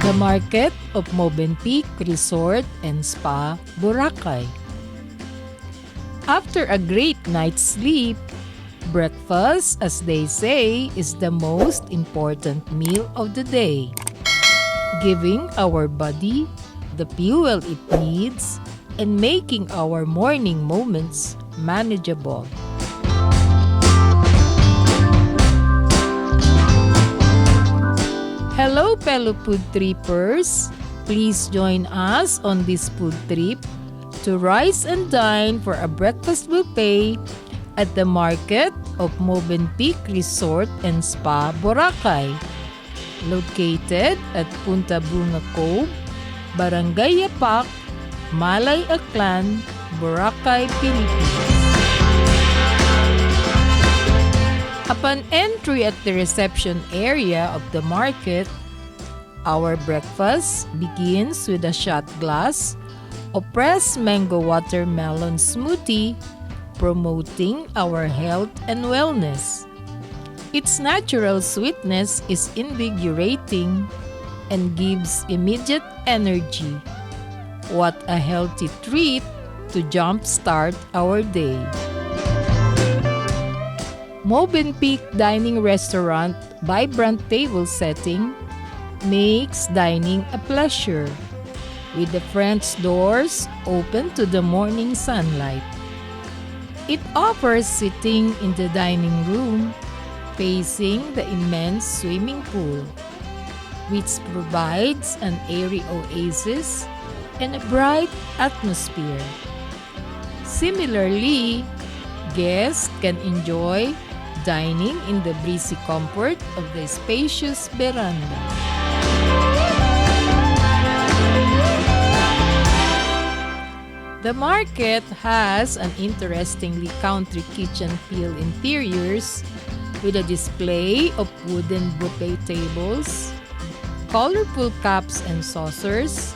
The market of Movenpick Resort and Spa, Boracay. After a great night's sleep, breakfast, as they say, is the most important meal of the day, giving our body the fuel it needs and making our morning moments manageable. Hello fellow food trippers! Please join us on this food trip to rise and dine for a breakfast buffet at the market of Movenpick Resort and Spa, Boracay, located at Punta Bunga Cove, Barangay Yapak, Malay, Aklan, Boracay, Philippines. Upon entry at the reception area of the market, our breakfast begins with a shot glass of pressed mango watermelon smoothie, promoting our health and wellness. Its natural sweetness is invigorating and gives immediate energy. What a healthy treat to jumpstart our day. Movenpick Dining Restaurant vibrant table setting makes dining a pleasure, with the French doors open to the morning sunlight. It offers sitting in the dining room facing the immense swimming pool, which provides an airy oasis and a bright atmosphere. Similarly, guests can enjoy dining in the breezy comfort of the spacious veranda. The market has an interestingly country kitchen feel interiors with a display of wooden buffet tables, colorful cups and saucers,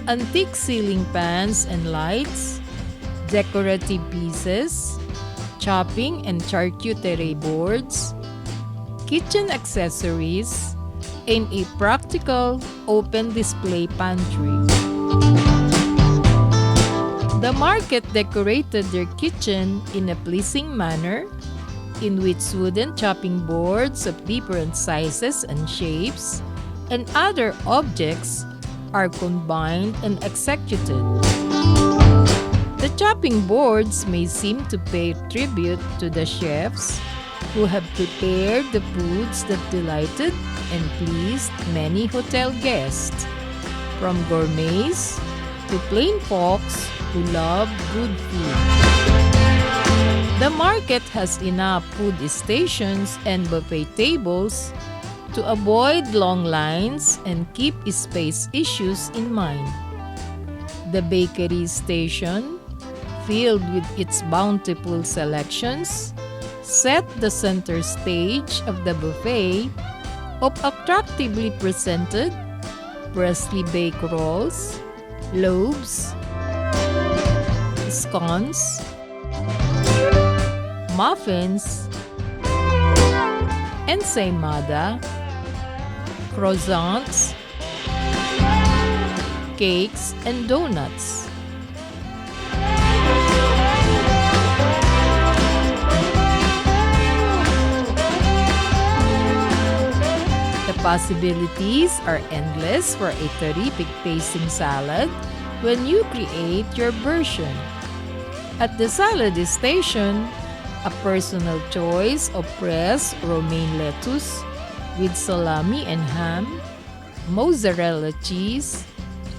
antique ceiling fans and lights, decorative pieces, chopping and charcuterie boards, kitchen accessories, and a practical open display pantry. The market decorated their kitchen in a pleasing manner, in which wooden chopping boards of different sizes and shapes and other objects are combined and executed. The chopping boards may seem to pay tribute to the chefs who have prepared the foods that delighted and pleased many hotel guests, from gourmets to plain folks who love good food. The market has enough food stations and buffet tables to avoid long lines and keep space issues in mind. The bakery station, filled with its bountiful selections, set the center stage of the buffet of attractively presented, freshly baked rolls, loaves, scones, muffins, ensaymada, croissants, cakes, and donuts. The possibilities are endless for a terrific tasting salad when you create your version. At the salad station, a personal choice of fresh romaine lettuce with salami and ham, mozzarella cheese,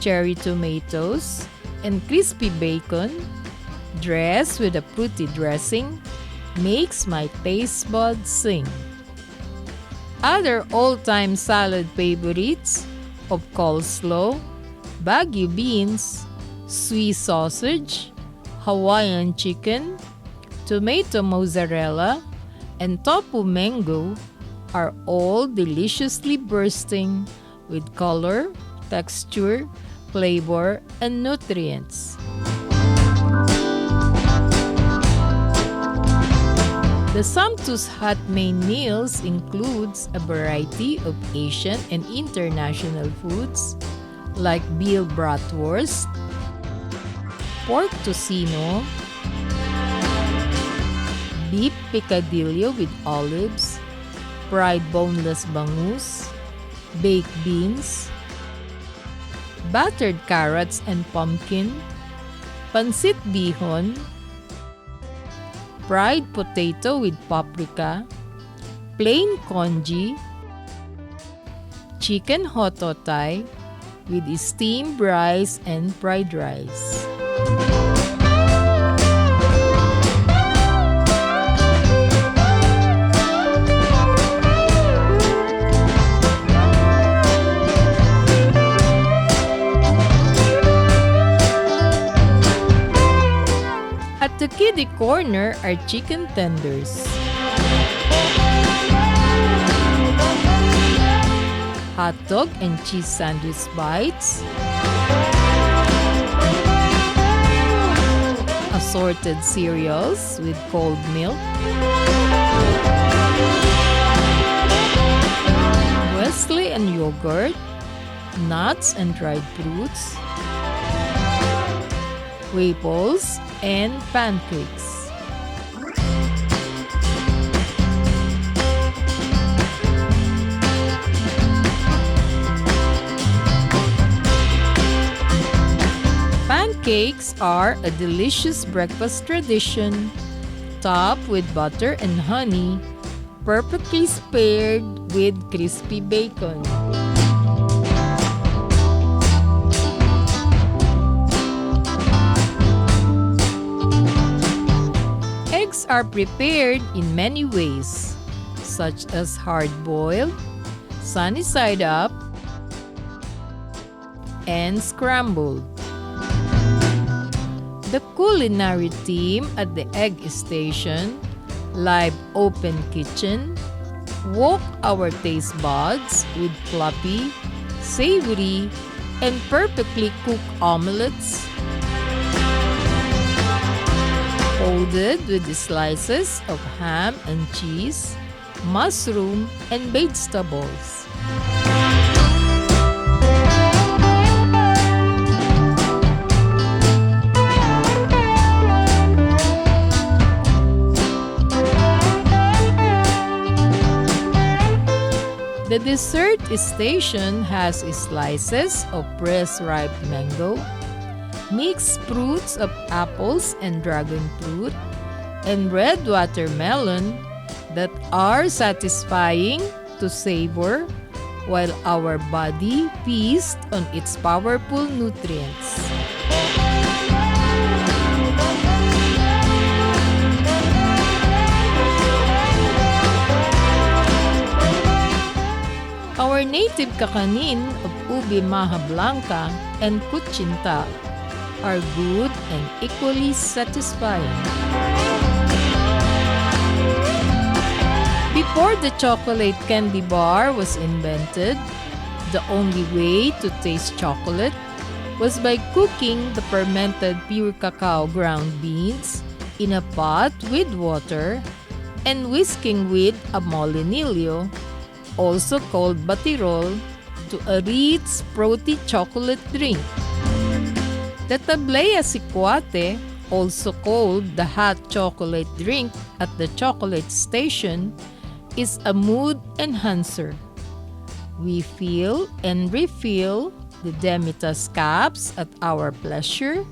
cherry tomatoes, and crispy bacon, dressed with a fruity dressing, makes my taste buds sing. Other all-time salad favorites of coleslaw, Baguio beans, Swiss sausage, Hawaiian chicken, tomato mozzarella, and tofu mango are all deliciously bursting with color, texture, flavor, and nutrients. The sumptuous hot main meals includes a variety of Asian and international foods like veal bratwurst, pork tocino, beef picadillo with olives, fried boneless bangus, baked beans, battered carrots and pumpkin, pancit bihon, fried potato with paprika, plain congee, chicken hototay with steamed rice and fried rice. At the kiddie corner are chicken tenders, hot dog and cheese sandwich bites, assorted cereals with cold milk, Wesleyan yogurt, nuts and dried fruits, waffles, and pancakes. Pancakes are a delicious breakfast tradition, topped with butter and honey, perfectly paired with crispy bacon. Eggs are prepared in many ways, such as hard-boiled, sunny side up, and scrambled. The culinary team at the Egg Station, Live Open Kitchen, woke our taste buds with fluffy, savory, and perfectly cooked omelets, folded with slices of ham and cheese, mushroom, and vegetables. The dessert station has slices of pressed ripe mango, mixed fruits of apples and dragon fruit, and red watermelon that are satisfying to savor while our body feasts on its powerful nutrients. Our native kakanin of ube maja blanca and kutsinta are good and equally satisfying. Before the chocolate candy bar was invented, the only way to taste chocolate was by cooking the fermented pure cacao ground beans in a pot with water and whisking with a molinillo, also called batirol, to a rich, fruity chocolate drink. The tablea sicuate, also called the hot chocolate drink at the chocolate station, is a mood enhancer. We fill and refill the Demita's cups at our pleasure,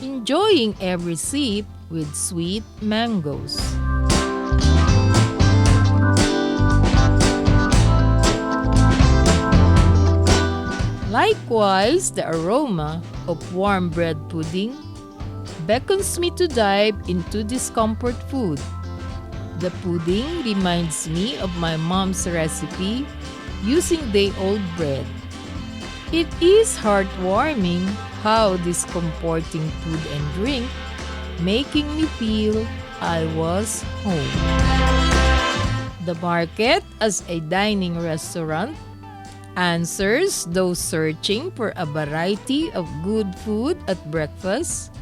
enjoying every sip with sweet mangoes. Likewise, the aroma of warm bread pudding beckons me to dive into this comfort food. The pudding reminds me of my mom's recipe using day-old bread. It is heartwarming how this comforting food and drink making me feel I was home. The market as a dining restaurant answers those searching for a variety of good food at breakfast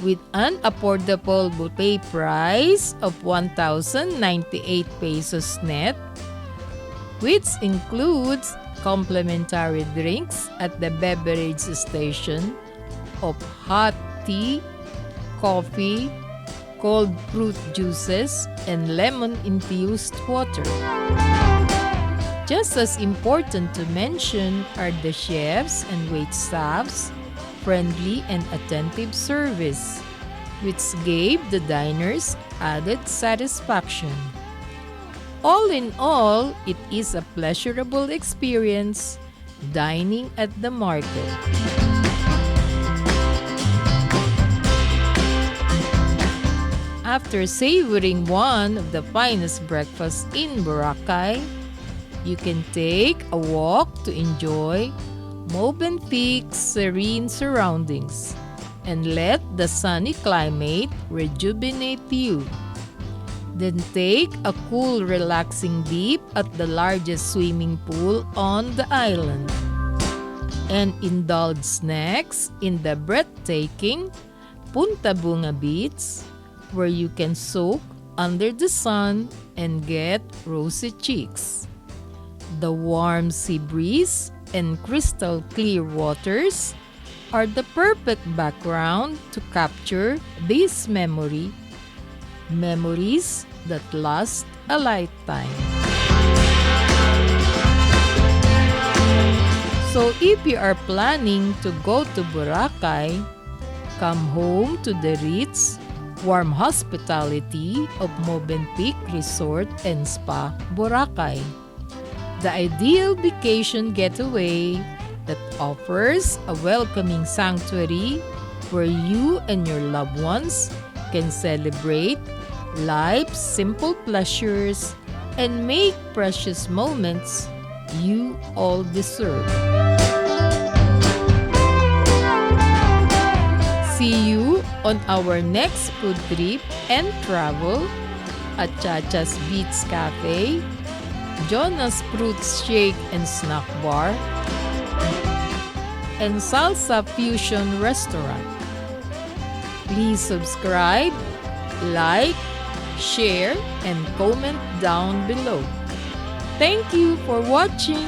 with an affordable buffet price of 1,098 pesos net, which includes complimentary drinks at the beverage station of hot tea, coffee, cold fruit juices, and lemon-infused water. Just as important to mention are the chefs and waitstaff's friendly and attentive service, which gave the diners added satisfaction. All in all, it is a pleasurable experience dining at the market. After savoring one of the finest breakfasts in Boracay, you can take a walk to enjoy Movenpick's serene surroundings and let the sunny climate rejuvenate you. Then take a cool, relaxing dip at the largest swimming pool on the island. And indulge snacks in the breathtaking Punta Bunga Beach, where you can soak under the sun and get rosy cheeks. The warm sea breeze and crystal clear waters are the perfect background to capture this memories that last a lifetime. So if you are planning to go to Boracay, come home to the rich, warm hospitality of Movenpick Resort and Spa, Boracay. The ideal vacation getaway that offers a welcoming sanctuary where you and your loved ones can celebrate life's simple pleasures and make precious moments you all deserve. See you on our next food trip and travel at Chacha's Beach Cafe, Jonas Fruits Shake and Snack Bar, and Salsa Fusion Restaurant. Please subscribe, like, share, and comment down below. Thank you for watching.